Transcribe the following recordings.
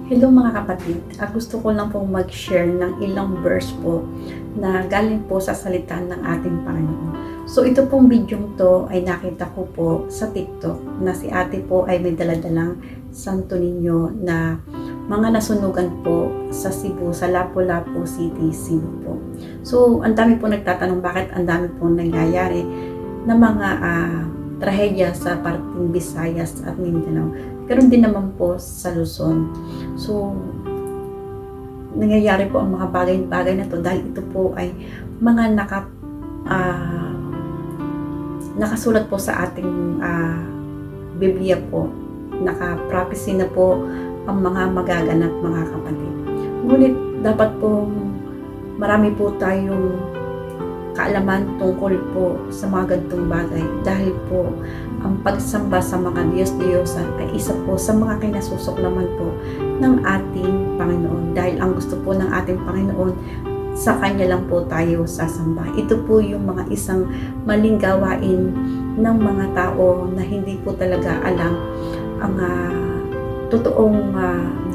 Hello mga kapatid, gusto ko lang pong mag-share ng ilang verse po na galing po sa salita ng ating Panginoon. So ito pong video to ay nakita ko po sa TikTok na si ate po ay may daladalang Santo Niño na mga nasunugan po sa Cebu, sa Lapu-Lapu City, Cebu po. So ang dami po nagtatanong bakit ang dami po nangyayari na mga trahedya sa parting Visayas at Mindanao. Ganoon din naman po sa Luzon. So, nangyayari po ang mga bagay-bagay na to dahil ito po ay mga nakasulat po sa ating Biblia po. Naka-prophecy na po ang mga magaganap mga kapatid. Ngunit dapat po marami po tayong kaalaman tungkol po sa mga ganitong bagay dahil po ang pagsamba sa mga Diyos-Diyosan ay isa po sa mga kinasusuklaman po ng ating Panginoon dahil ang gusto po ng ating Panginoon sa Kanya lang po tayo sasamba. Ito po yung mga isang maling gawain ng mga tao na hindi po talaga alam ang totoong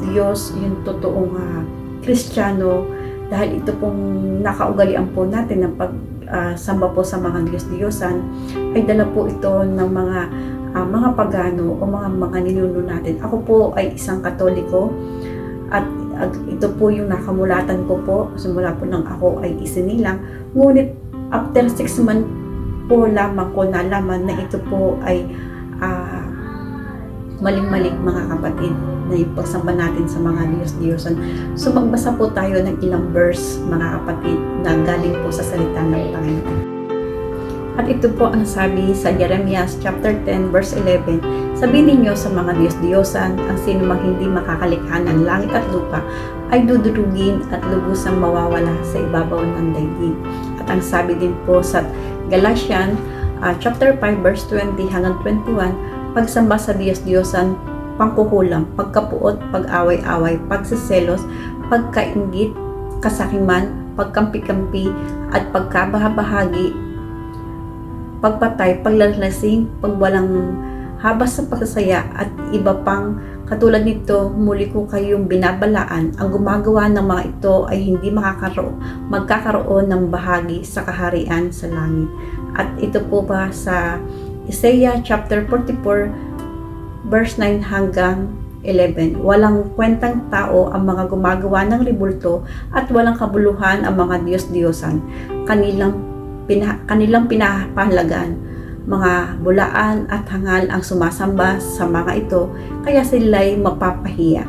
Diyos, yung totoong Kristiyano, dahil ito pong nakaugalian po natin ng pagsamba po sa mga Diyos-Diyosan ay dala po ito ng mga pagano o mga ninuno natin. Ako po ay isang Katoliko at ito po yung nakamulatan ko po simula po nang ako ay isinilang. Ngunit after 6 months po lamang ko nalaman na ito po ay maling-mali mga kapatid na yung pagsamba natin sa mga Diyos-Diyosan. So magbasa po tayo ng ilang verse mga kapatid na galing po sa salita ng Panginoon. At ito po ang sabi sa Jeremias chapter 10 verse 11, sabihin ninyo sa mga Diyos-Diyosan, ang sino mang hindi makakalikha ng langit at lupa ay dudurugin at lubusang mawawala sa ibabaw ng daigdig. At ang sabi din po sa Galatians chapter 5 verse 20 hanggang 21, pagsamba sa Diyos-Diyosan, pangkukulam, pagkapuot, pag-away-away, pagsiselos, pagkainggit, kasakiman, pagkampi-kampi, at pagkabahagi, pagpatay, paglalasing, pagwalang habas sa pagsasaya, at iba pang katulad nito, muli ko kayong binabalaan. Ang gumagawa ng mga ito ay hindi magkakaroon ng bahagi sa kaharian sa langit. At ito po ba sa Isaiah chapter 44 verse 9 hanggang 11. Walang kwentang tao ang mga gumagawa ng ribulto at walang kabuluhan ang mga Diyos-Diyosan. Kanilang pinapahalagan. Mga bulaan at hangal ang sumasamba sa mga ito, kaya sila'y mapapahiya.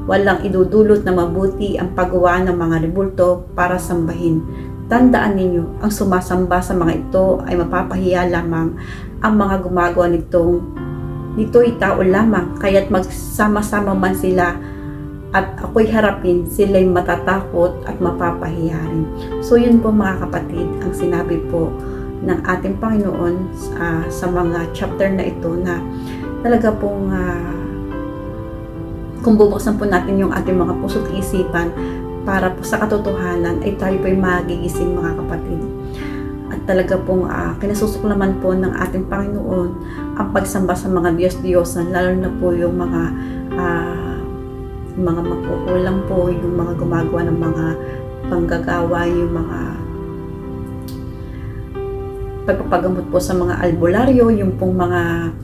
Walang idudulot na mabuti ang paggawa ng mga ribulto para sambahin. Tandaan ninyo, ang sumasamba sa mga ito ay mapapahiya lamang. Ang mga gumagawa nito'y tao lamang, kaya't magsama-sama man sila at ako'y harapin, sila'y matatakot at mapapahiya rin. So yun po mga kapatid, ang sinabi po ng ating Panginoon sa mga chapter na ito na talaga pong kung bubuksan po natin yung ating mga puso't isipan para po sa katotohanan ay tayo po'y magigising mga kapatid. At talaga pong kinasusuklaman po ng ating Panginoon ang pagsamba sa mga Diyos-Diyosan, lalo na po yung mga magkukulang po, yung mga gumagawa ng mga panggagawa, yung mga pagpapagamot po sa mga albularyo, yung pong mga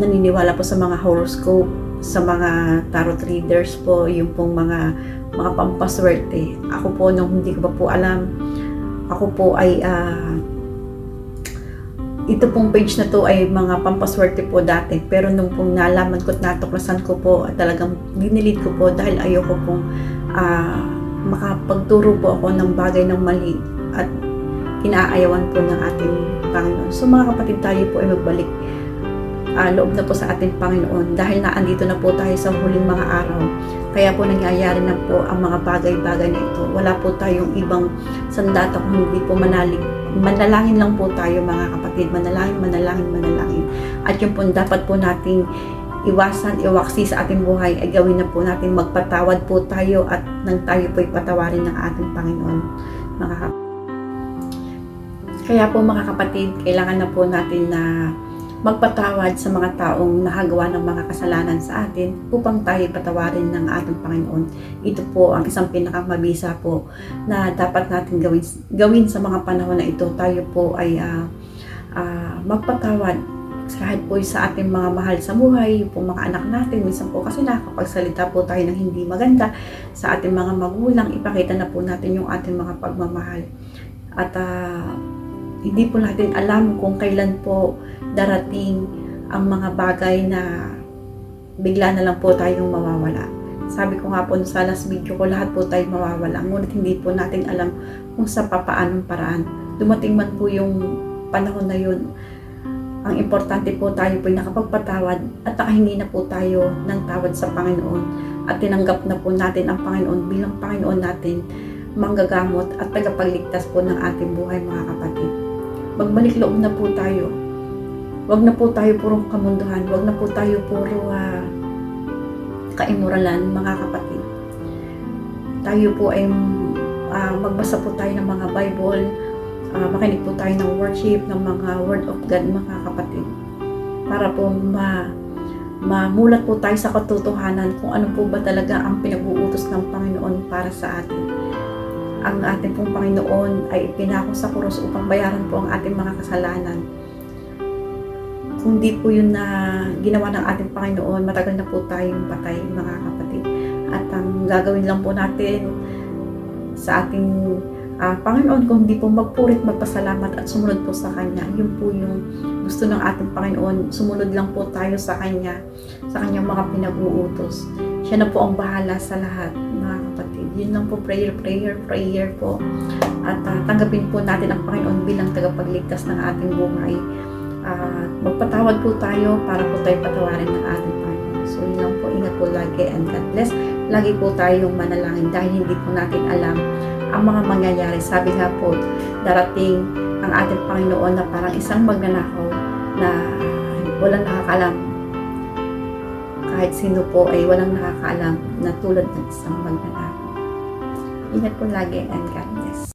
naniniwala po sa mga horoscope, sa mga tarot readers po, yung pong mga pampaswerte. Ako po, nung hindi ko pa po alam, ako po ay ito pong page na to ay mga pampaswerte po dati, pero nung pong nalaman ko at natuklasan ko po, talagang dinilit ko po dahil ayoko pong makapagturo po ako ng bagay ng mali at kinaayawan po ng ating Panginoon. So mga kapatid, tayo po ay magbalik loob na po sa ating Panginoon dahil naandito na po tayo sa huling mga araw. Kaya po nangyayari na po ang mga bagay-bagay na ito. Wala po tayong ibang sandata kung hindi po manalangin lang po tayo mga kapatid. Manalangin. At yung po dapat po nating iwaksi sa ating buhay ay gawin na po natin, magpatawad po tayo at nang tayo po'y patawarin ng ating Panginoon. Kaya po mga kapatid, kailangan na po natin na magpatawad sa mga taong nakagawa ng mga kasalanan sa atin upang tayo patawarin ng ating Panginoon. Ito po ang isang pinakamabisa po na dapat natin gawin sa mga panahon na ito. Tayo po ay magpatawad kahit po sa ating mga mahal sa buhay, po mga anak natin. Minsan po kasi nakakapagsalita po tayo ng hindi maganda sa ating mga magulang, ipakita na po natin yung ating mga pagmamahal. At hindi po natin alam kung kailan po darating ang mga bagay na bigla na lang po tayong mawawala. Sabi ko nga po sa last video ko, lahat po tayo mawawala. Ngunit hindi po natin alam kung sa papaanong paraan. Dumating man po yung panahon na yun, ang importante po tayo po nakapagpatawad at nakahingi na po tayo ng tawad sa Panginoon at tinanggap na po natin ang Panginoon bilang Panginoon natin, manggagamot at tagapagligtas po ng ating buhay, mga kapatid. Magbalik loob na po tayo. Wag na po tayo purong kamunduhan, wag na po tayo puro kaimuralan, mga kapatid. Tayo po ay magbasa po tayo ng mga Bible, makinig po tayo ng worship, ng mga Word of God, mga kapatid, para po mamulat po tayo sa katotohanan kung ano po ba talaga ang pinag-uutos ng Panginoon para sa atin. Ang ating pong Panginoon ay ipinako sa krus upang bayaran po ang ating mga kasalanan. Kung di po yun na ginawa ng ating Panginoon, matagal na po tayong patay, mga kapatid. At ang gagawin lang po natin sa ating Panginoon, kung hindi po magpurit, magpasalamat at sumunod po sa Kanya. Yun po yung gusto ng ating Panginoon. Sumunod lang po tayo sa Kanya, sa Kanyang mga pinag-uutos. Siya na po ang bahala sa lahat, mga kapatid. Yun lang po, prayer po. At tanggapin po natin ang Panginoon bilang tagapagligtas ng ating buhay. Magpatawad po tayo para po tayo patawarin ng ating Panginoon. So yun lang po, ingat po lagi and God bless. Lagi po tayong manalangin dahil hindi po natin alam ang mga mangyayari. Sabi nga po, darating ang ating Panginoon na parang isang magnanakaw na walang nakakaalam. Kahit sino po ay walang nakakaalam na tulad ng isang magnanakaw. Ingat po lagi and God bless.